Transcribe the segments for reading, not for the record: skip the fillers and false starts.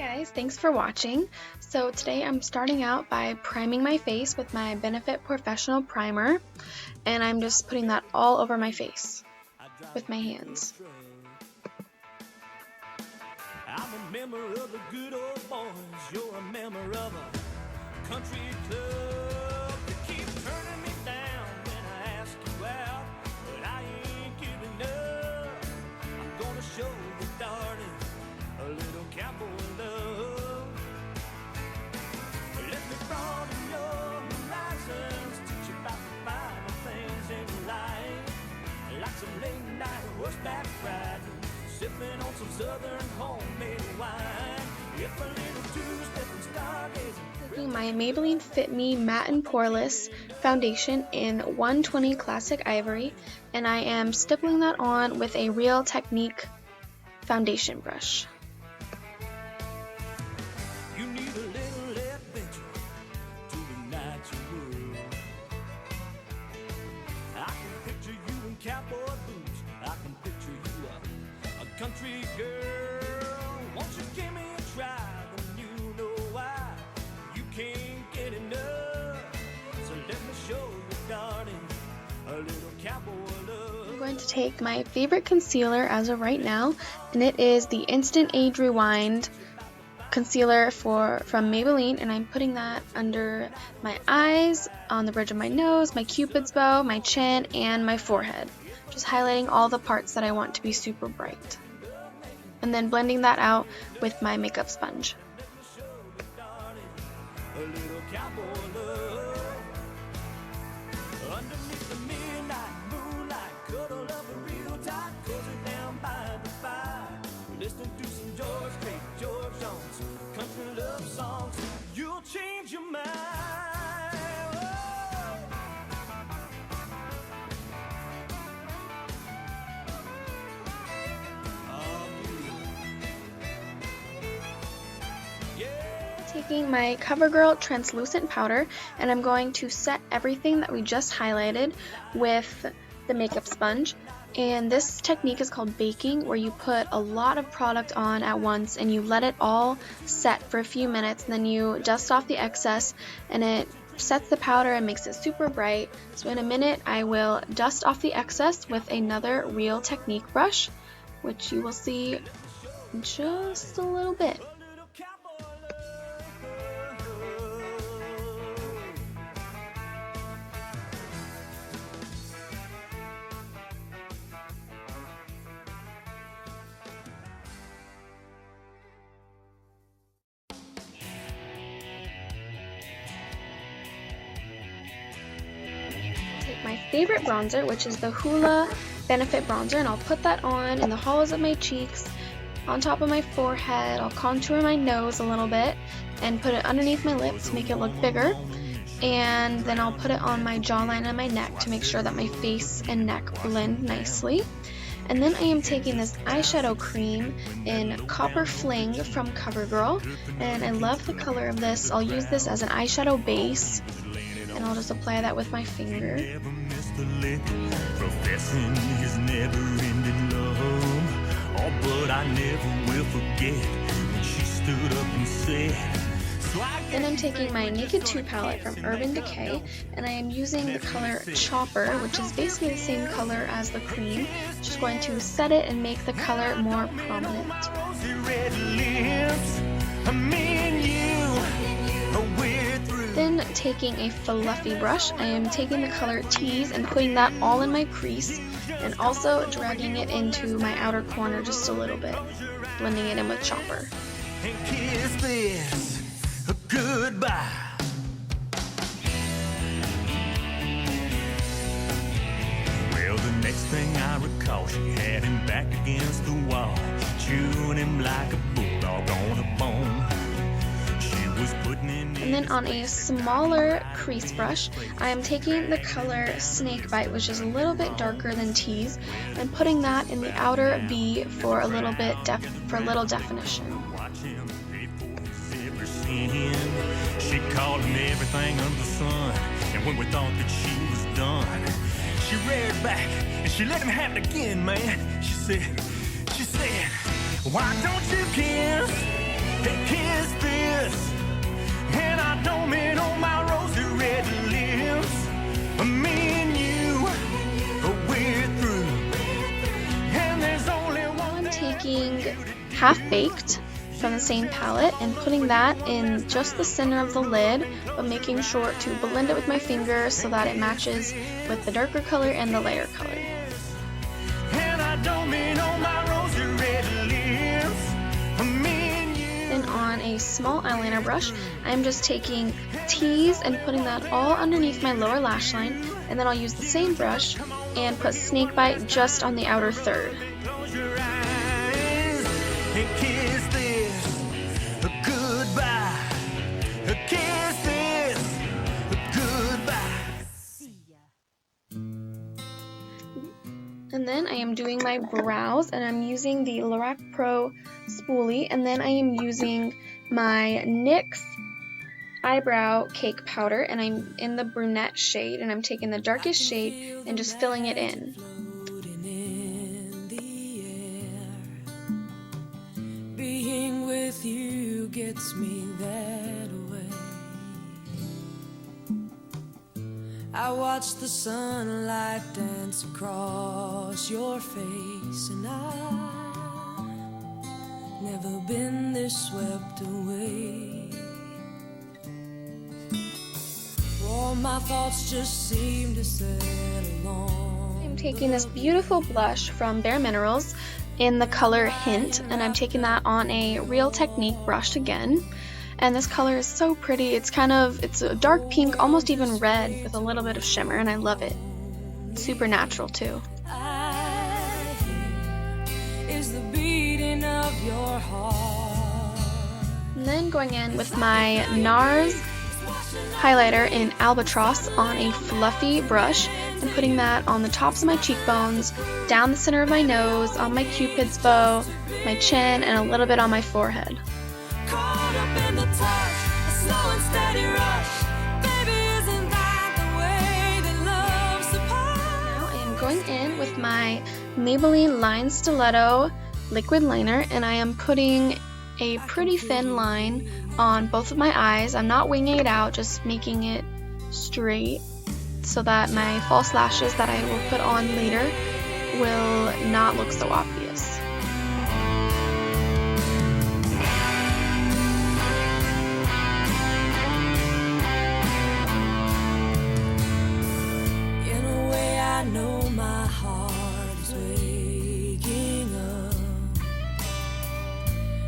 Guys, thanks for watching. So today I'm starting out by priming my face with my Benefit POREfessional Primer, and I'm just putting that all over my face with my hands. I'm a member of the good old boys, you're a member of a country club. You keep turning me down when I ask you out, but I ain't giving up. I'm gonna show you, darling, a little cowboy love. Let me broaden your horizons, teach you about the finer things in life, like some late night horseback riding, sipping on some southern homemade wine. If a little two-step and stargazing. Taking my Maybelline Fit Me Matte and Poreless foundation in 120 Classic Ivory, and I am stippling that on with a Real Technique foundation brush. You need a little adventure to ignite your world. I can picture you in cowboy boots. I can picture you a country girl. Won't you give me a try? Then you know why you can't get enough. So let me show you, darling, a little cowboy love. I'm going to take my favorite concealer as of right now, and it is the Instant Age Rewind concealer from Maybelline, and I'm putting that under my eyes, on the bridge of my nose, my cupid's bow, my chin, and my forehead. Just highlighting all the parts that I want to be super bright. And then blending that out with my makeup sponge. A little cowboy love. Underneath the midnight moonlight, cuddle up a real tight, cozy down by the fire, listening to some George Strait, George Jones, country love songs. You'll change your mind. Taking my Covergirl translucent powder, and I'm going to set everything that we just highlighted with the makeup sponge. And this technique is called baking, where you put a lot of product on at once and you let it all set for a few minutes, and then you dust off the excess, and it sets the powder and makes it super bright. So in a minute I will dust off the excess with another Real Technique brush, which you will see in just a little bit. My favorite bronzer, which is the Hoola Benefit bronzer, and I'll put that on in the hollows of my cheeks, on top of my forehead. I'll contour my nose a little bit and put it underneath my lips to make it look bigger, and then I'll put it on my jawline and my neck to make sure that my face and neck blend nicely. And then I am taking this eyeshadow cream in Copper Fling from Covergirl, and I love the color of this. I'll use this as an eyeshadow base, and I'll just apply that with my finger. Professing his never-ending love. Oh, but I never will forget when she stood up and said. Then I'm taking my Naked 2 palette from Urban Decay, and I am using the color Chopper, which is basically the same color as the cream. Just going to set it and make the color more prominent. Then taking a fluffy brush, I am taking the color Tease and putting that all in my crease, and also dragging it into my outer corner just a little bit, blending it in with Chopper. And kiss this goodbye. Well, the next thing I recall, she had him back against the wall, chewing him like a bulldog on a bone. And then on a smaller crease brush, I am taking the color Snakebite, which is a little bit darker than Tease, and putting that in the outer V for a little bit for a little definition. She called him everything under the sun, and when we thought that she was done, she reared back and she let him have it again, man. She said, why don't you kiss and kiss this. And I don't mean on my rosy red lips. Me and you, we're through. And there's only one I'm taking Half Baked from the same palette and putting that in just the center of the lid, but making sure to blend it with my finger so that it matches with the darker color and the lighter color. and I don't mean on my rosy red lips. Me and you. Then on a small eyeliner brush, I'm just taking Tease and putting that all underneath my lower lash line, and then I'll use the same brush and put Snakebite just on the outer third. Close your eyes and kiss this goodbye. Kiss this goodbye. And then I am doing my brows, and I'm using the Loreal Pro spoolie, and then I am using my NYX eyebrow cake powder, and I'm in the brunette shade, and I'm taking the darkest shade and just filling it in. Floating in the air. Being with you gets me that way. I watch the sunlight dance across your face, and I've never been this swept away. All my thoughts just seem to settle on. I'm taking this beautiful blush from Bare Minerals in the color Hint, and I'm taking that on a Real Technique brush again. And this color is so pretty. It's a dark pink, almost even red, with a little bit of shimmer, and I love it. It's super natural too. I hear is the beating of your heart. And then going in with my NARS highlighter in Albatross on a fluffy brush and putting that on the tops of my cheekbones, down the center of my nose, on my cupid's bow, my chin, and a little bit on my forehead. Caught up in the touch, a slow and steady rush. Baby, isn't that the way that love's supposed? Now I am going in with my Maybelline Line Stiletto liquid liner, and I am putting a pretty thin line on both of my eyes. I'm not winging it out, just making it straight so that my false lashes that I will put on later will not look so obvious. In a way, I know my heart is waking up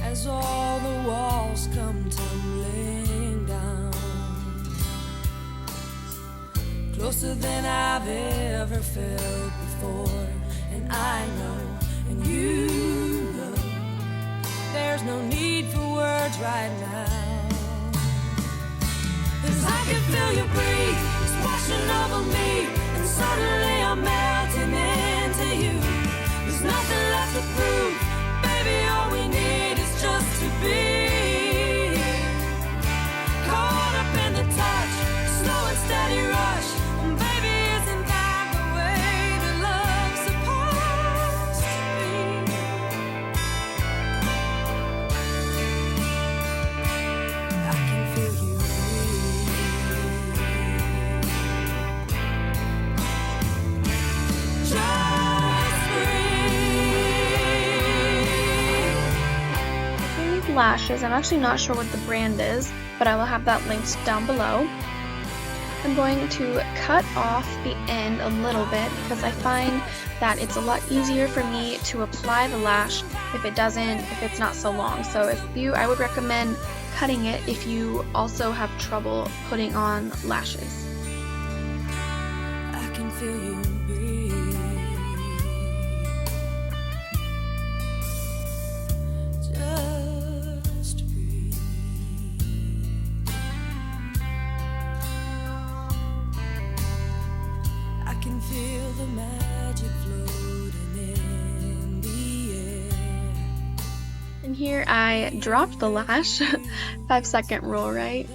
as all the walls come tumbling down, closer than I've ever felt before. And I know, and you know, there's no need for words right now, 'cause I can feel you breathe, it's washing over me, and suddenly I'm melting into you. There's nothing left to prove, baby, all we need is just to be caught up in the touch, slow and steady rush. And baby, isn't that the way that love's supposed to be? I can feel you breathe. Just breathe. Lashes. I'm actually not sure what the brand is, but I will have that linked down below. I'm going to cut off the end a little bit because I find that it's a lot easier for me to apply the lash if it's not so long. So I would recommend cutting it if you also have trouble putting on lashes. I can feel you breathe. Just breathe. I can feel the magic floating in the air. And here I dropped the lash. 5-second rule, right?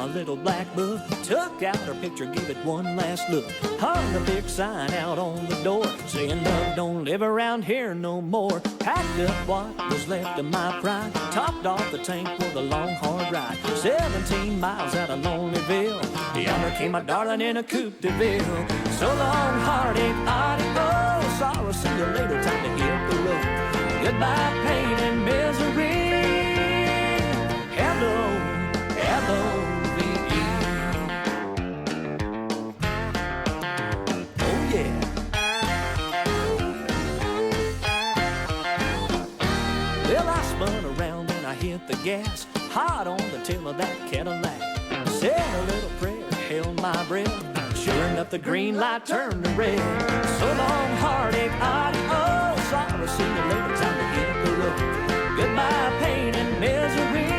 little black book. Took out her picture, gave it one last look. Hung a big sign out on the door saying love don't live around here no more. Packed up what was left of my pride, topped off the tank for the long hard ride. 17 miles out of Lonelyville, yonder came my darling in a coupe de ville. So long, heartache, adios, sorrow, see you later, time to hit the road. Goodbye, pain and misery. Hello, L-O-V-E. Oh yeah. Well, I spun around and I hit the gas, hot on the tail of that Cadillac. Said a little prayer, held my breath. Sure enough, the green light turned to red. So long, heartache, adios, sorrow, see you later, time to hit the road. Goodbye, pain and misery.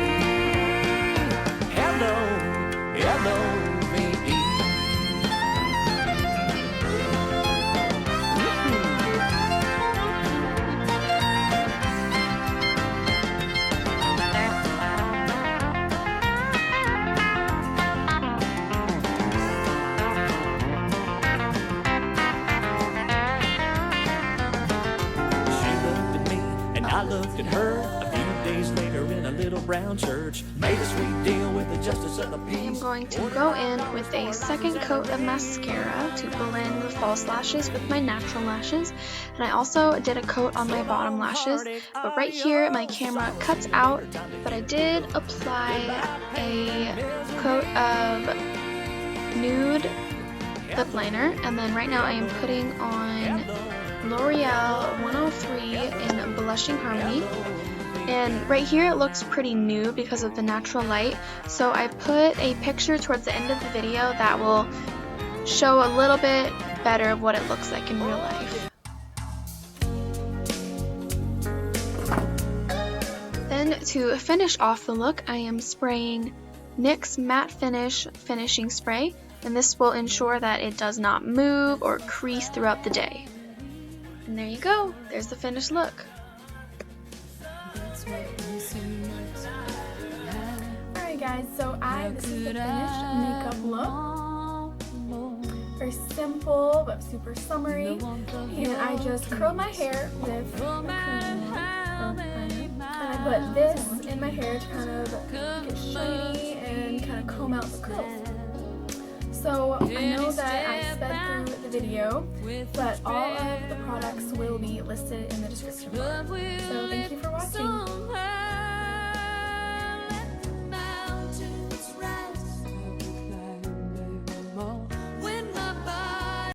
Hello, L-O-V-E. I looked at her a few days later in a little brown church. Made a sweet deal with the justice of the peace. I'm going to go in with a second coat of mascara to blend the false lashes with my natural lashes. And I also did a coat on my bottom lashes. But right here, my camera cuts out. But I did apply a coat of nude lip liner. And then right now I am putting on Loreal 103 in Blushing Harmony, and right here it looks pretty nude because of the natural light, so I put a picture towards the end of the video that will show a little bit better of what it looks like in real life. Then to finish off the look, I am spraying NYX Matte Finish Finishing Spray, and this will ensure that it does not move or crease throughout the day. And there you go, there's the finished look. Alright guys, so this is the finished makeup look. Very simple but super summery. And I just curled my hair with a cream and I put this in my hair to kind of get shiny and kind of comb out the curls. So I know that I sped through the video, but all of the products will be listed in the description box. So thank you for watching.